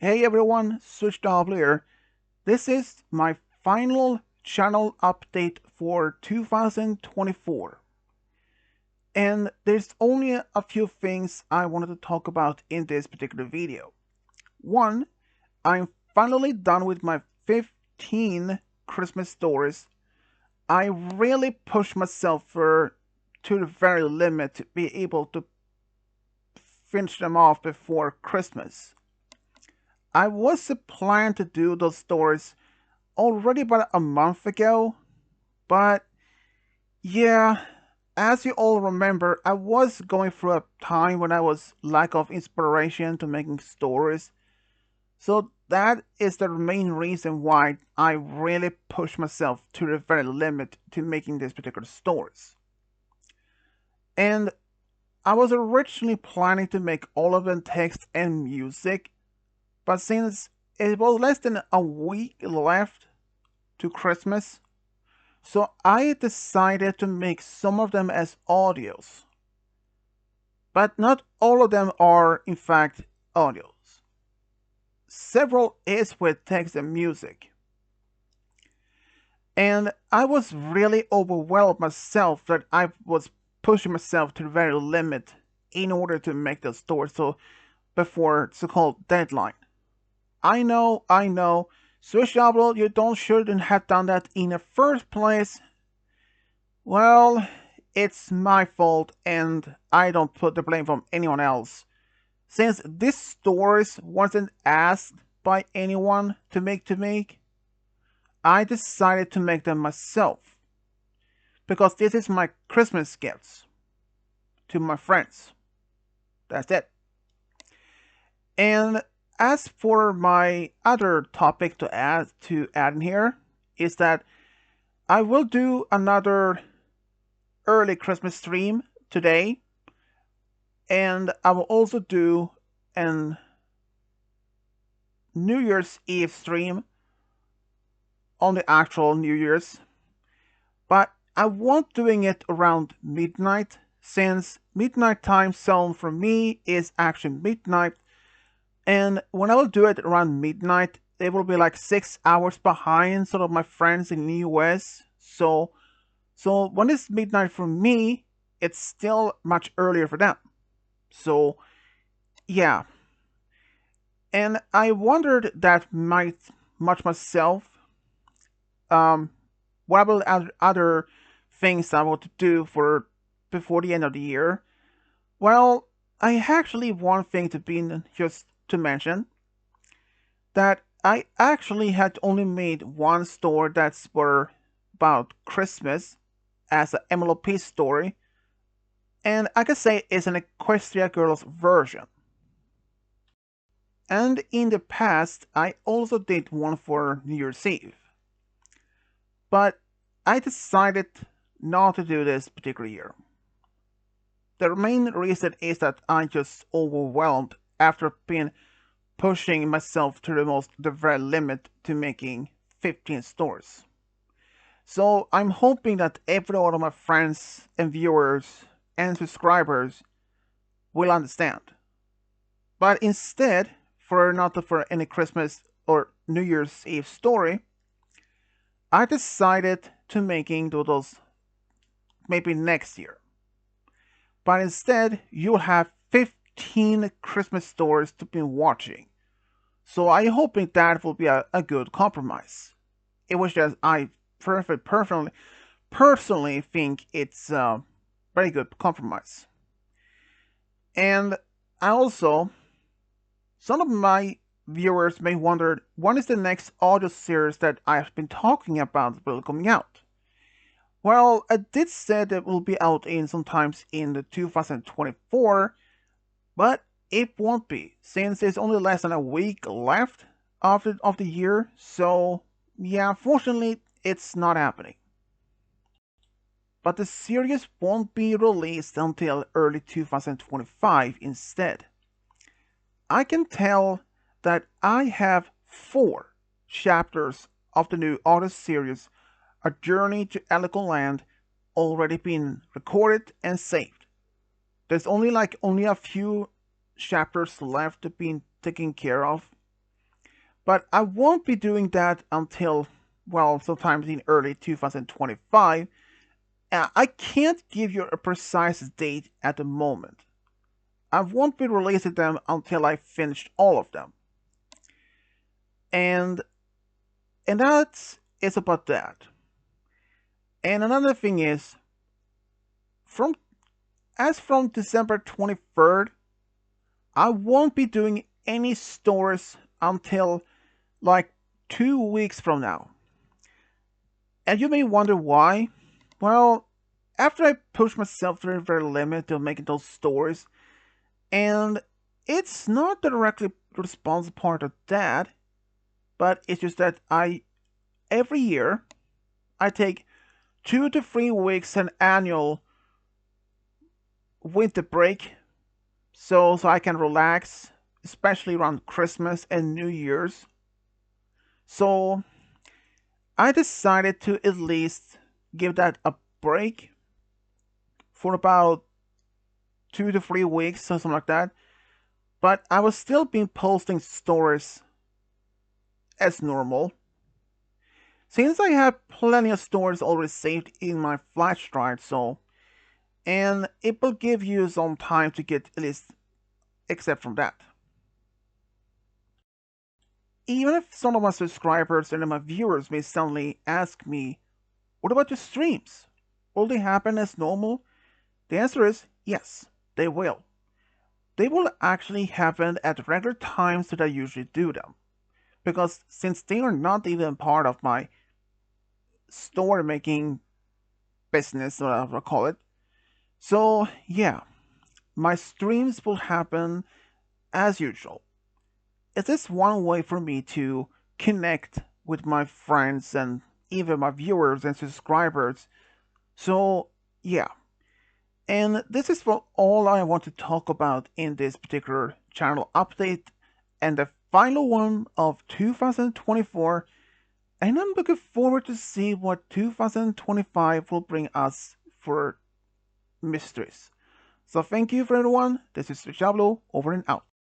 Hey everyone, SwitchDoubler here. This is my final channel update for 2024. And there's only a few things I wanted to talk about in this particular video. One, I'm finally done with my 15 Christmas stories. I really pushed myself to the very limit to be able to finish them off before Christmas. I was planning to do those stories already about a month ago, but yeah, as you all remember, I was going through a time when I was lack of inspiration to making stories. So that is the main reason why I really pushed myself to the very limit to making these particular stories. And I was originally planning to make all of them text and music, but since it was less than a week left to Christmas, so I decided to make some of them as audios, but not all of them are in fact audios. Several is with text and music. And I was really overwhelmed myself that I was pushing myself to the very limit in order to make the story so before so-called deadline. I know, Swish Diablo, you shouldn't have done that in the first place. Well, it's my fault and I don't put the blame from anyone else. Since these stories wasn't asked by anyone to make, I decided to make them myself. Because this is my Christmas gifts to my friends. That's it. And as for my other topic to add in here is that I will do another early Christmas stream today, and I will also do an New Year's Eve stream on the actual New Year's, but I won't doing it around midnight since midnight time zone for me is actually midnight, and when I will do it around midnight, it will be like 6 hours behind sort of my friends in the US. So when it's midnight for me, it's still much earlier for them. So yeah, and I wondered that might much myself. What about other things I want to do for before the end of the year? Well, I actually one thing to be just to mention that I actually had only made one story that's for about Christmas as an MLP story, and I can say it's an Equestria Girls version. And in the past, I also did one for New Year's Eve. But I decided not to do this particular year. The main reason is that I'm just overwhelmed after being pushing myself to the very limit to making 15 stores. So I'm hoping that every one of my friends and viewers and subscribers will understand. But instead, for not for any Christmas or New Year's Eve story, I decided to making those maybe next year. But instead, you'll have 15 Christmas stories to be watching. So I'm hoping that will be a good compromise. It was just I personally think it's a very good compromise. And I also, some of my viewers may wonder when is the next audio series that I've been talking about will coming out. Well, I did say that it will be out in sometimes in the 2024, but it won't be since there's only less than a week left of the year. So yeah, unfortunately, it's not happening. But the series won't be released until early 2025 instead. I can tell that I have 4 chapters of the new artist series, A Journey to Elko Land, already been recorded and saved. There's only a few chapters left to be taken care of, But I won't be doing that until, well, sometimes in early 2025. I can't give you a precise date at the moment. I won't be releasing them until I finish all of them. And that is about that. And another thing is, from from December 23rd, I won't be doing any stores until like 2 weeks from now. And you may wonder why. Well, after I pushed myself to the very limit of making those stores, and it's not the directly responsible part of that, but it's just that every year, I take 2 to 3 weeks an annual winter break so I can relax, especially around Christmas and New Year's. So I decided to at least give that a break for about 2 to 3 weeks or something like that. But I was still been posting stories as normal. Since I have plenty of stories already saved in my flash drive, and it will give you some time to get at least except from that. Even if some of my subscribers and my viewers may suddenly ask me, what about the streams? Will they happen as normal? The answer is yes, they will. They will actually happen at regular times that I usually do them. Because since they are not even part of my store making business, whatever I call it, so yeah, my streams will happen as usual. It is one way for me to connect with my friends and even my viewers and subscribers. So yeah, and this is all I want to talk about in this particular channel update and the final one of 2024. And I'm looking forward to see what 2025 will bring us for mysteries. So thank you for everyone. This is Diablo over and out.